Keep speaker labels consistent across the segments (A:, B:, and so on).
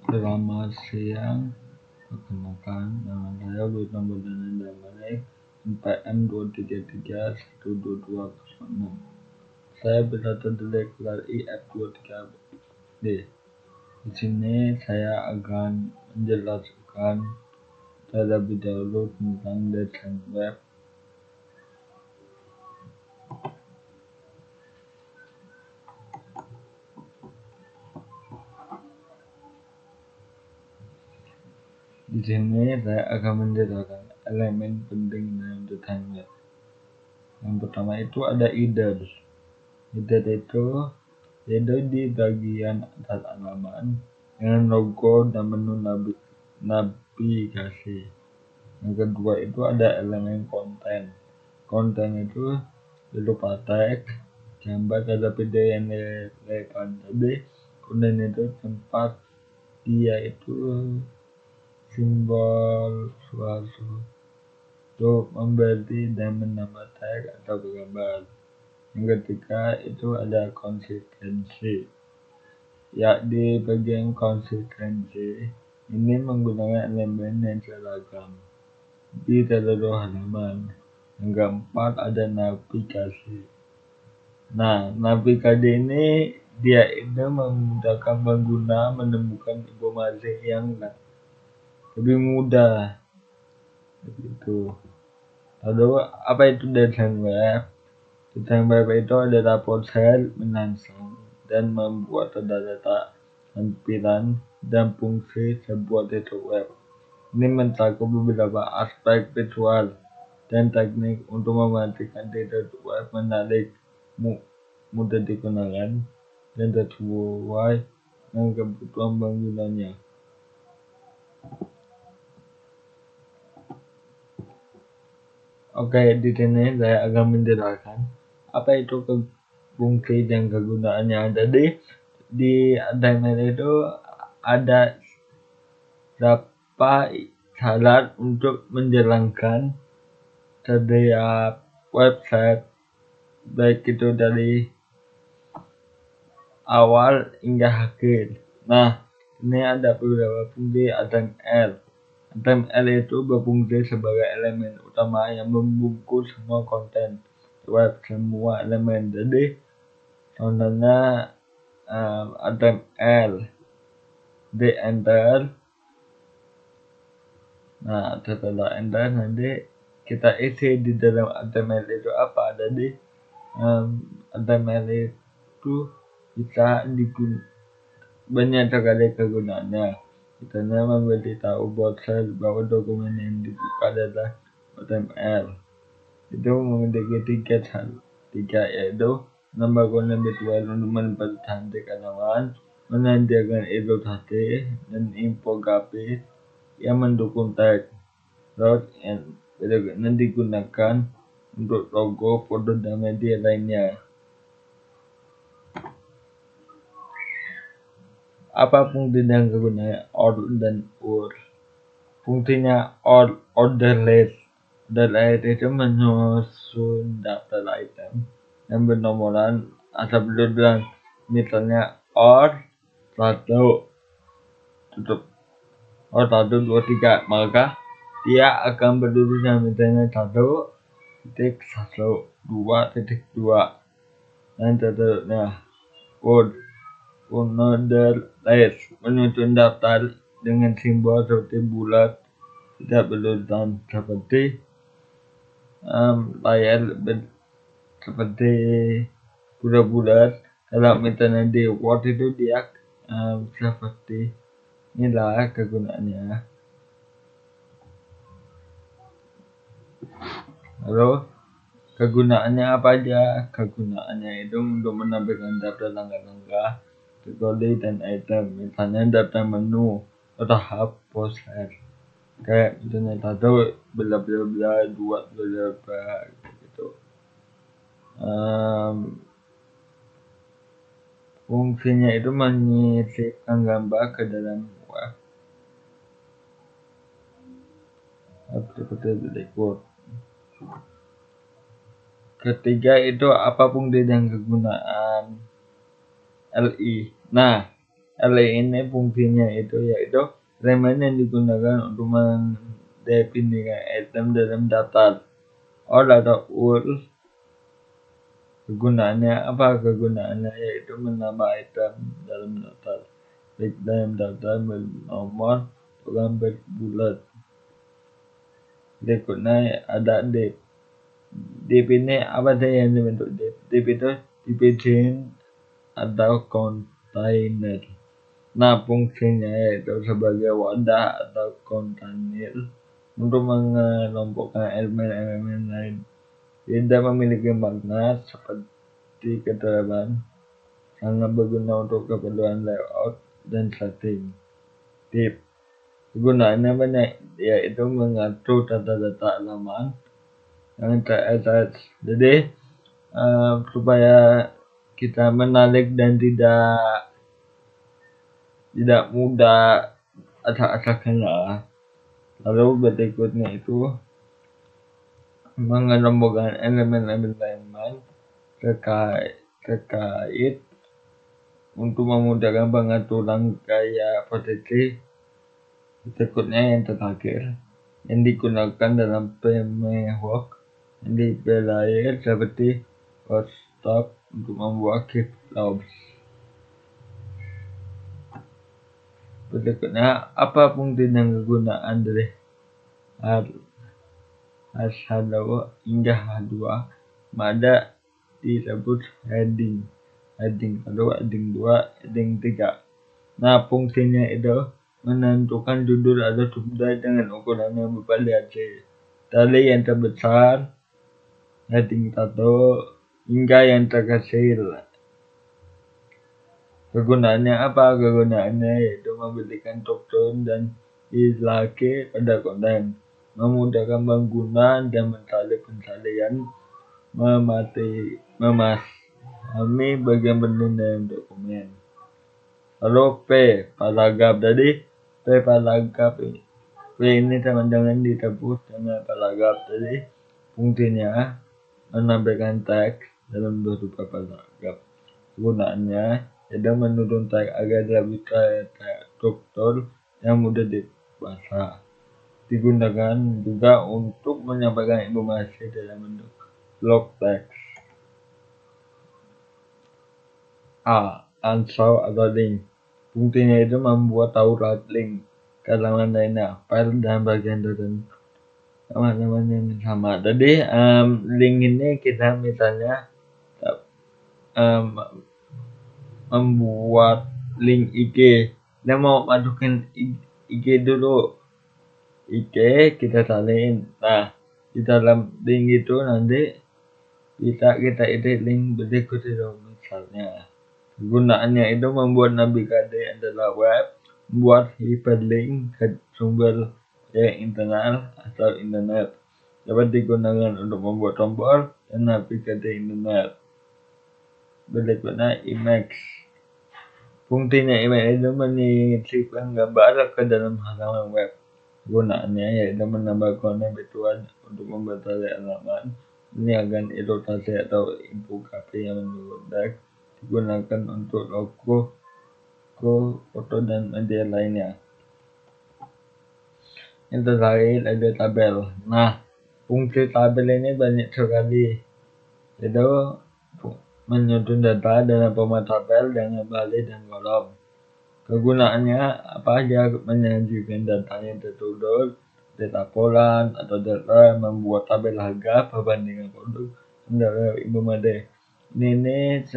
A: Selamat siang, perkenalkan nama saya Wisnu Bardana Damanik, NPM 233122006. Saya berasal dari kelas IF23D. Di sini saya akan menjelaskan terlebih dahulu tentang desain web. Di sini saya akan menjelaskan elemen penting dalam desain web. Yang pertama itu ada header. Header itu di bagian atas halaman dengan logo dan menu navigasi. Yang kedua itu ada elemen konten. Konten itu berupa teks, gambar, atau video yang relevan. Jadi konten itu tempat dia itu simbol suatu untuk memberi dan menambah teks atau gambar. Yang ketiga itu ada konsistensi. Ya, di bagian konsistensi ini menggunakan elemen yang seragam di seluruh halaman. Yang keempat ada navigasi. Nah, navigasi ini dia itu memudahkan pengguna menemukan informasi yang lebih mudah. Begitu. Lalu apa itu desain web? Desain web itu adalah proses merancang dan membuat data tampilan dan fungsi sebuah situs web. Ini mencakup beberapa aspek visual dan teknik untuk memastikan situs web menarik, mudah digunakan, dan sesuai dengan kebutuhan penggunanya. Oke, di sini saya akan menjelaskan apa itu fungsi dan kegunaannya. Jadi di HTML itu ada beberapa syarat untuk menjalankan setiap website, baik itu dari awal hingga akhir. Nah, ini ada beberapa fungsi HTML. HTML itu berfungsi sebagai elemen utama yang membungkus semua konten web, semua elemen. Jadi contohnya HTML di enter. Nah, setelah enter nanti kita isi di dalam HTML itu apa. Jadi HTML itu bisa banyak sekali kegunaannya. Misalnya memberitahu browser bahwa dokumen yang dibuka adalah HTML. Itu memiliki tiga yaitu nomor konten virtual untuk mempercantik halaman, menyediakan ilustrasi dan infografis yang mendukung teks, terus yang digunakan untuk logo, foto, dan media lainnya. Apa fungsi dan kegunaannya OR dan UR? Fungsinya orderless. Orderless itu menyusun daftar item yang bernomoran asal berurutan. Misalnya OR 1 tutup OR 1 2 3, maka dia akan berurutan misalnya 1.1 2.2 dan seterusnya. Orderless menyusun daftar dengan simbol seperti bulat tidak berurutan, seperti layar seperti bulat-bulat. Kalau misalnya di Word itu dia seperti inilah kegunaannya. Lalu kegunaannya apa aja? Kegunaannya itu untuk menampilkan daftar langkah-langkah, kategori, dan item. Misalnya daftar menu, tahap, proses. Kayak misalnya 1 bla bla bla, 2 bla bla gitu. Fungsinya itu menyisipkan gambar ke dalam web seperti berikut. Ketiga itu apa fungsi dan kegunaan LI. Nah, array ini fungsinya itu yaitu elemen yang digunakan untuk mendefinisikan item dalam daftar or atau URL. Kegunaannya apa? Kegunaannya yaitu menambah item dalam daftar, baik dalam daftar bernomor bukan berbulat. Berikutnya ada div. Div ini apa sih yang dibentuk div? Div itu division atau kontainer. Nah, fungsinya yaitu sebagai wadah atau kontainer untuk mengelompokkan elemen-elemen lain. Tidak memiliki makna seperti keterangan, sangat berguna untuk keperluan layout dan setting. Div kegunaannya banyak, yaitu mengatur data-data halaman yang terattach. Jadi supaya kita menarik dan tidak mudah acak-acakannya. Lalu berikutnya itu mengelompokkan elemen-elemen terkait untuk memudahkan pengaturan gaya posisi. Berikutnya yang terakhir yang digunakan dalam framework yang dipelajari seperti stop untuk membuat keep lobs. Berikutnya, apa fungsi dan kegunaan dari H1 hingga H2? Ada disebut heading 1, heading 2, heading 3. Nah, fungsinya itu menentukan judul atau subjek dengan ukuran yang bervariasi dari yang terbesar heading 1 hingga yang terkecil. Kegunaannya apa? Kegunaannya yaitu memberikan struktur dan hierarki pada konten, memudahkan pengguna dan mencari pencarian, memahami bagian penting dalam dokumen. Lalu P, paragraf. Jadi P paragraf ini jangan ditebus dengan paragraf. Jadi fungsinya menampilkan teks dalam berupa paragraf. Kegunaannya yaitu menurun teks agar lebih terstruktur yang mudah dibaca. Digunakan juga untuk menyampaikan informasi dalam bentuk blok teks. A. Answer atau link. Fungsinya itu membuat taurat link ke halaman lainnya, file dan bagian tertentu teman-teman yang sama. Jadi link ini kita misalnya membuat link IG, kita mau masukin IG dulu, IG kita salin. Nah, di dalam link itu nanti bisa kita edit link berikut itu misalnya. Kegunaannya itu membuat navigasi adalah web, membuat hyperlink ke sumber internal atau internet. Dapat digunakan untuk membuat tombol dan navigasi internet. Berikutnya image. Fungsinya image itu menyisipkan gambar ke dalam halaman web. Kegunaannya yaitu menambah konten visual untuk membatasi halaman, meninggalkan ilustrasi atau infografis yang menurut teks. Digunakan untuk logo, foto, dan media lainnya. Yang terakhir ada tabel. Nah, fungsi tabel ini banyak sekali. Itu menyusun data dalam format tabel dengan baris dan kolom. Kegunaannya apa aja? Menyajikan datanya tertulis, data pola atau data membuat tabel harga perbandingan produk antara informasi. Ini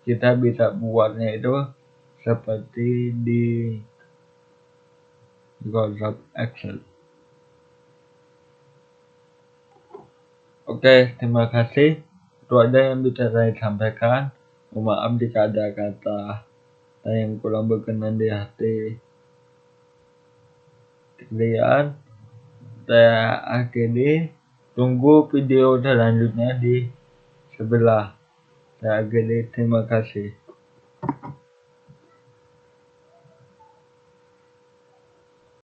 A: kita bisa buatnya itu seperti di Microsoft Excel. Oke, terima kasih. Itu ada yang bisa saya sampaikan. Maaf jika ada kata yang kurang berkenan di hati kalian. Saya akhiri. Tunggu video selanjutnya di sebelah. Saya akhiri. Terima kasih.